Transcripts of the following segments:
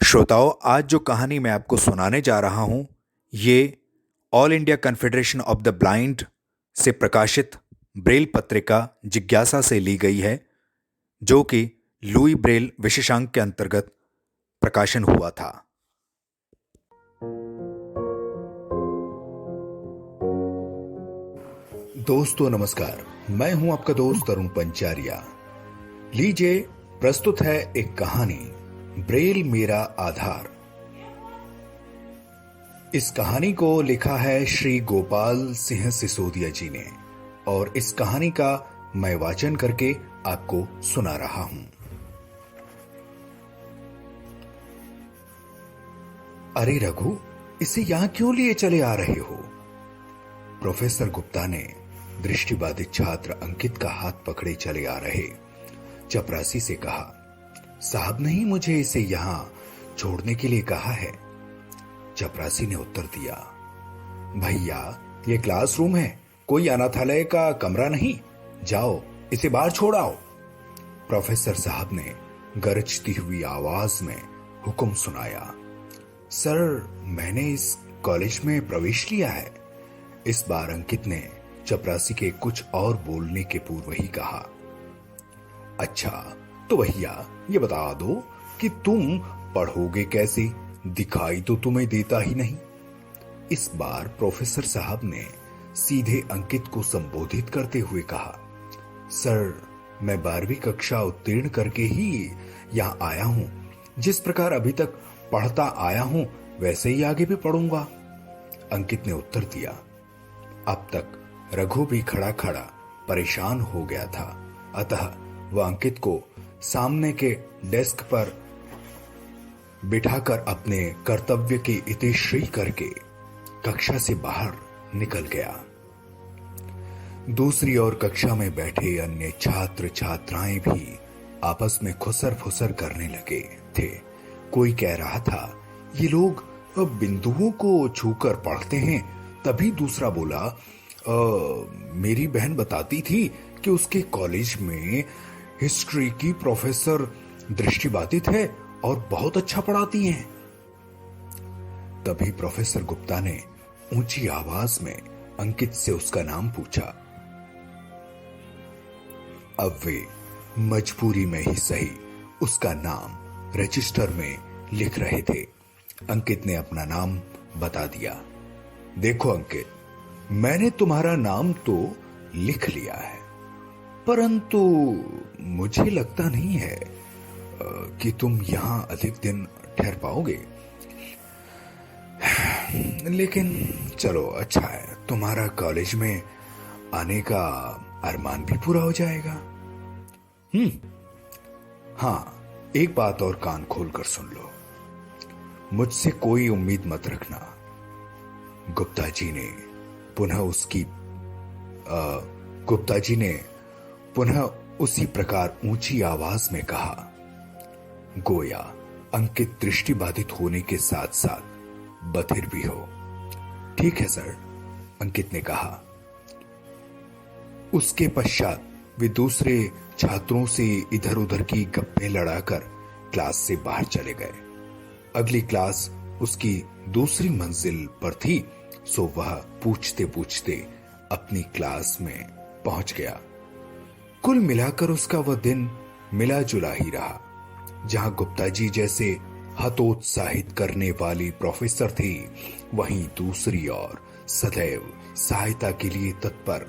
श्रोताओं, आज जो कहानी मैं आपको सुनाने जा रहा हूं, ये all India confederation of the blind से प्रकाशित ब्रेल पत्रिका जिज्ञासा से ली गई है, जो कि लुई ब्रेल विशेषांक के अंतर्गत प्रकाशन हुआ था। दोस्तों नमस्कार, मैं हूं आपका दोस्त अरुण पंचारिया। लीजिए, प्रस्तुत है एक कहानी, ब्रेल मेरा आधार। इस कहानी को लिखा है श्री गोपाल सिंह सिसोदिया जी ने, और इस कहानी का मैं वाचन करके आपको सुना रहा हूं। अरे रघु, इसे यहां क्यों लिए चले आ रहे हो? प्रोफेसर गुप्ता ने दृष्टिबाधित छात्र अंकित का हाथ पकड़े चले आ रहे चपरासी से कहा। साहब ने ही मुझे इसे यहां छोड़ने के लिए कहा है। चपरासी ने उत्तर दिया, भैया ये क्लासरूम है, कोई अनाथालय का कमरा नहीं। जाओ, इसे बाहर छोड़ आओ। प्रोफेसर साहब ने गरजती हुई आवाज में हुक्म सुनाया। सर, मैंने इस कॉलेज में प्रवेश लिया है। इस बार अंकित ने चपरासी के कुछ और बोलने के पूर्व ही कहा। अच्छा, तो भैया ये बता दो कि तुम पढ़ोगे कैसे? दिखाई तो तुम्हें देता ही नहीं। इस बार प्रोफेसर साहब ने सीधे अंकित को संबोधित करते हुए कहा, सर, मैं 12वीं कक्षा उत्तीर्ण करके ही यहां आया हूं। जिस प्रकार अभी तक पढ़ता आया हूं वैसे ही आगे भी पढ़ूंगा। अंकित ने उत्तर दिया। अब तक रघु भी खड़ा खड़ा परेशान हो गया था, अतः वह अंकित को सामने के डेस्क पर बिठाकर अपने कर्तव्य की इतिश्री करके कक्षा से बाहर निकल गया। दूसरी ओर कक्षा में बैठे अन्य छात्र छात्राएं भी आपस में खुसर फुसर करने लगे थे। कोई कह रहा था, ये लोग अब बिंदुओं को छूकर पढ़ते हैं। तभी दूसरा बोला, मेरी बहन बताती थी कि उसके कॉलेज में हिस्ट्री की प्रोफेसर दृष्टिबाधित है और बहुत अच्छा पढ़ाती हैं। तभी प्रोफेसर गुप्ता ने ऊंची आवाज में अंकित से उसका नाम पूछा। अब वे मजबूरी में ही सही उसका नाम रजिस्टर में लिख रहे थे। अंकित ने अपना नाम बता दिया। देखो अंकित, मैंने तुम्हारा नाम तो लिख लिया है, परंतु मुझे लगता नहीं है कि तुम यहां अधिक दिन ठहर पाओगे। लेकिन चलो, अच्छा है, तुम्हारा कॉलेज में आने का अरमान भी पूरा हो जाएगा। हाँ, एक बात और कान खोलकर सुन लो, मुझसे कोई उम्मीद मत रखना। गुप्ता जी ने पुनः उसी प्रकार ऊंची आवाज में कहा, गोया अंकित दृष्टिबाधित होने के साथ साथ बधिर भी हो। ठीक है सर, अंकित ने कहा। उसके पश्चात वे दूसरे छात्रों से इधर उधर की गप्पे लड़ाकर क्लास से बाहर चले गए। अगली क्लास उसकी दूसरी मंजिल पर थी, सो वह पूछते पूछते अपनी क्लास में पहुंच गया। कुल मिलाकर उसका वह दिन मिला जुला ही रहा। जहां गुप्ता जी जैसे हतोत्साहित करने वाली प्रोफेसर थी, वहीं दूसरी ओर सदैव सहायता के लिए तत्पर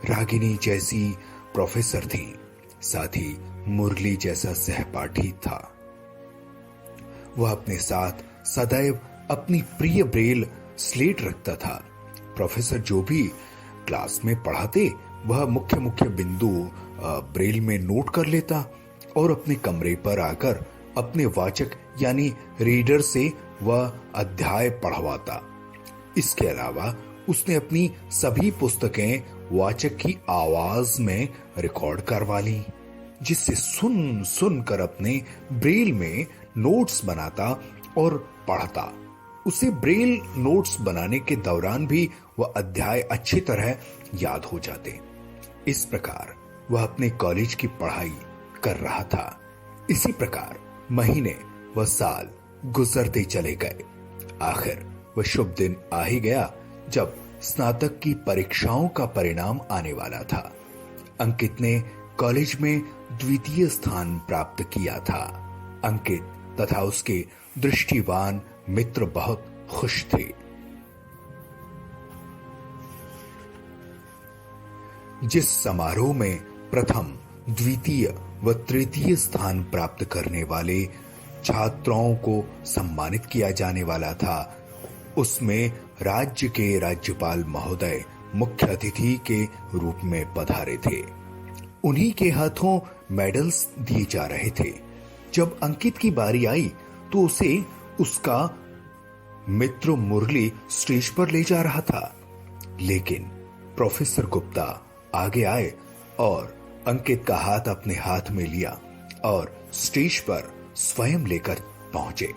रागिनी जैसी प्रोफेसर थी। साथ ही मुरली जैसा सहपाठी था। वह अपने साथ सदैव अपनी प्रिय ब्रेल स्लेट रखता था। प्रोफेसर जो भी क्लास में पढ़ाते, वह मुख्य मुख्य बिंदु ब्रेल में नोट कर लेता और अपने कमरे पर आकर अपने वाचक यानी रीडर से वह अध्याय पढ़वाता। इसके अलावा उसने अपनी सभी पुस्तकें वाचक की आवाज में रिकॉर्ड करवा ली, जिससे सुन सुन कर अपने ब्रेल में नोट्स बनाता और पढ़ता। उसे ब्रेल नोट्स बनाने के दौरान भी वह अध्याय अच्छी तरह याद हो जाते। इस प्रकार वह अपने कॉलेज की पढ़ाई कर रहा था। इसी प्रकार महीने व साल गुजरते चले गए। आखिर वह शुभ दिन आ ही गया जब स्नातक की परीक्षाओं का परिणाम आने वाला था। अंकित ने कॉलेज में द्वितीय स्थान प्राप्त किया था। अंकित तथा उसके दृष्टिवान मित्र बहुत खुश थे। जिस समारोह में प्रथम, द्वितीय व तृतीय स्थान प्राप्त करने वाले छात्रों को सम्मानित किया जाने वाला था, उसमें राज्य के राज्यपाल महोदय मुख्य अतिथि के रूप में पधारे थे। उन्हीं के हाथों मेडल्स दिए जा रहे थे। जब अंकित की बारी आई तो उसे उसका मित्र मुरली स्टेज पर ले जा रहा था, लेकिन प्रोफेसर गुप्ता आगे आए और अंकित का हाथ अपने हाथ में लिया और स्टेज पर स्वयं लेकर पहुंचे।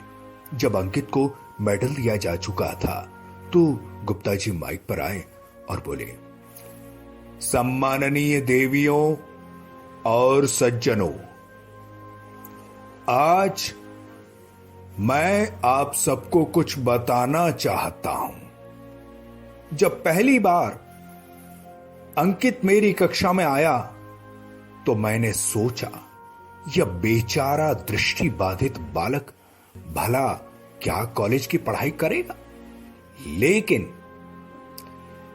जब अंकित को मेडल दिया जा चुका था तो गुप्ता जी माइक पर आए और बोले, सम्माननीय देवियों और सज्जनों, आज मैं आप सबको कुछ बताना चाहता हूं। जब पहली बार अंकित मेरी कक्षा में आया तो मैंने सोचा, यह बेचारा दृष्टि बाधित बालक भला क्या कॉलेज की पढ़ाई करेगा।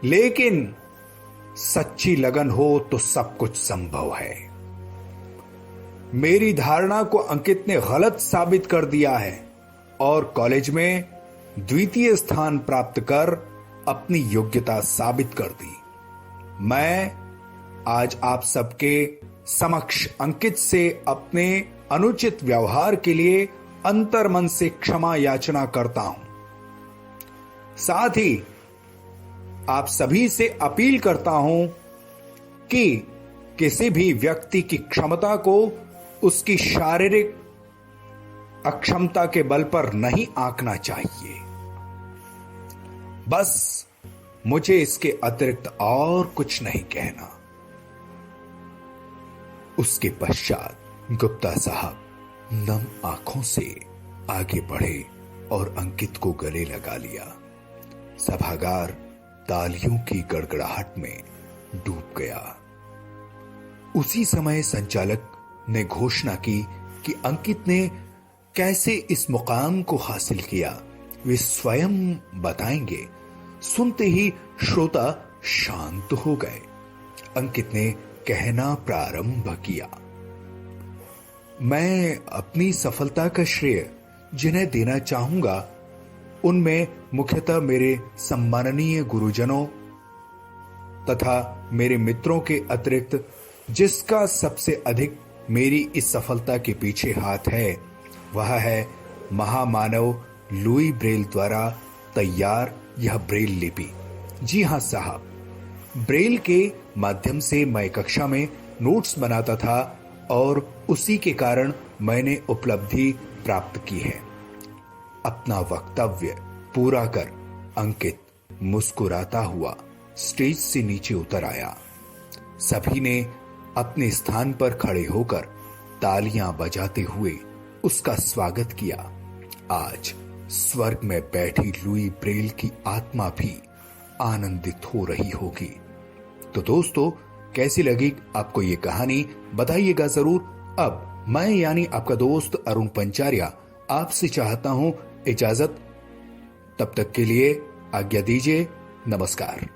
लेकिन सच्ची लगन हो तो सब कुछ संभव है। मेरी धारणा को अंकित ने गलत साबित कर दिया है और कॉलेज में द्वितीय स्थान प्राप्त कर अपनी योग्यता साबित कर दी। मैं आज आप सबके समक्ष अंकित से अपने अनुचित व्यवहार के लिए अंतर्मन से क्षमा याचना करता हूं। साथ ही आप सभी से अपील करता हूं कि किसी भी व्यक्ति की क्षमता को उसकी शारीरिक अक्षमता के बल पर नहीं आंकना चाहिए। बस मुझे इसके अतिरिक्त और कुछ नहीं कहना। उसके पश्चात गुप्ता साहब नम आंखों से आगे बढ़े और अंकित को गले लगा लिया। सभागार तालियों की गड़गड़ाहट में डूब गया। उसी समय संचालक ने घोषणा की कि अंकित ने कैसे इस मुकाम को हासिल किया, वे स्वयं बताएंगे। सुनते ही श्रोता शांत हो गए। अंकित ने कहना प्रारंभ किया, मैं अपनी सफलता का श्रेय जिन्हें देना चाहूंगा उनमें मुख्यतः मेरे सम्माननीय गुरुजनों तथा मेरे मित्रों के अतिरिक्त जिसका सबसे अधिक मेरी इस सफलता के पीछे हाथ है, वह है महामानव लुई ब्रेल द्वारा तैयार यह ब्रेल लिपि। जी हां साहब, ब्रेल के माध्यम से मैं कक्षा में नोट्स बनाता था और उसी के कारण मैंने उपलब्धि प्राप्त की है। अपना वक्तव्य पूरा कर अंकित मुस्कुराता हुआ स्टेज से नीचे उतर आया। सभी ने अपने स्थान पर खड़े होकर तालियां बजाते हुए उसका स्वागत किया। आज स्वर्ग में बैठी लुई ब्रेल की आत्मा भी आनंदित हो रही होगी। तो दोस्तों, कैसी लगी आपको ये कहानी बताइएगा जरूर। अब मैं यानी आपका दोस्त अरुण पंचारिया आपसे चाहता हूं इजाजत। तब तक के लिए आज्ञा दीजिए। नमस्कार।